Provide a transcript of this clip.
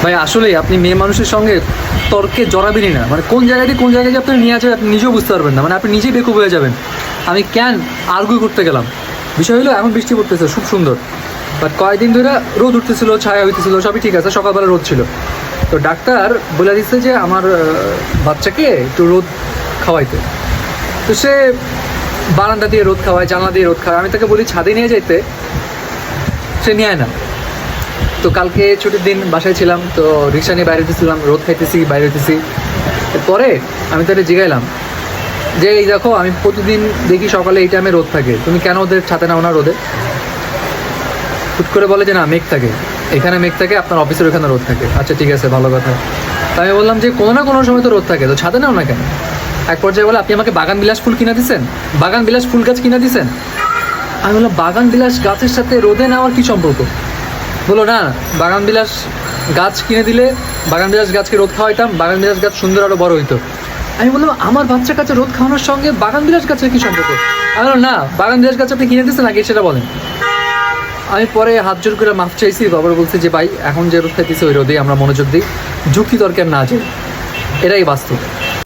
ভাই আসলেই আপনি মেয়ে মানুষের সঙ্গে তর্কে জড়াবেনই না, মানে কোন জায়গায় দিয়ে কোন জায়গায় যে আপনার নিয়ে যাবে আপনি নিজেও বুঝতে পারবেন না, মানে আপনি নিজেই বেকুব হয়ে যাবেন। আমি কেন আর্গুই করতে গেলাম? বিষয় হলো এখন বৃষ্টি পড়তেছে খুব সুন্দর, বাট কয়েকদিন ধরে রোদ উঠতেছিল, ছায়া হইতেছিল, সবই ঠিক আছে, সকালবেলা রোদ ছিল। তো ডাক্তার বলে দিচ্ছে যে আমার বাচ্চাকে একটু রোদ খাওয়াইতে। তো সে বারান্দা দিয়ে রোদ খাওয়ায়, জানলা দিয়ে রোদ খাওয়ায়। আমি তাকে বলি ছাদে নিয়ে যাইতে, সে নেয় না। তো কালকে ছুটির দিন বাসায় ছিলাম, তো রিক্সা নিয়ে বাইরে হতেছিলাম, রোদ খাইতেছি, বাইরে হইতেছি। পরে আমি তাদের জিগাইলাম যে এই দেখো আমি প্রতিদিন দেখি সকালে এই টাইমে রোদ থাকে, তুমি কেন ওদের ছাতে নাও না রোদে? হুট করে বলে যে না মেঘ থাকে, এখানে মেঘ থাকে, আপনার অফিসের ওখানে রোদ থাকে। আচ্ছা ঠিক আছে, ভালো কথা। তো আমি বললাম যে কোনো না কোনো সময় তো রোদ থাকে, তো ছাদে নাও না কেন? এক পর্যায়ে বলে আপনি আমাকে বাগান বিলাস ফুল কিনা দিচ্ছেন, বাগান বিলাস ফুল গাছ কিনা দিচ্ছেন। আমি বললাম বাগান বিলাস গাছের সাথে রোদে নেওয়ার কী সম্পর্ক? বলো না বাগান বিলাস গাছ কিনে দিলে বাগান বিলাস গাছকে রোদ খাওয়াইতাম, বাগান বিলাস গাছ সুন্দর আরও বড় হইতো। আমি বললাম আমার বাচ্চার কাছে রোদ খাওয়ানোর সঙ্গে বাগান বিলাস গাছের কী সম্পর্ক? আমি বললাম না বাগান বিলাস গাছ আপনি কিনে দিচ্ছেন আগে সেটা বলেন। আমি পরে হাত জোর করে মাফ চাইছি, বাবার বলছি যে ভাই এখন যে রোদ খাইতেছি ওই রোদেই আমরা মনোযোগ দিই, যুক্তি তর্কে না যাই, এটাই বাস্তব।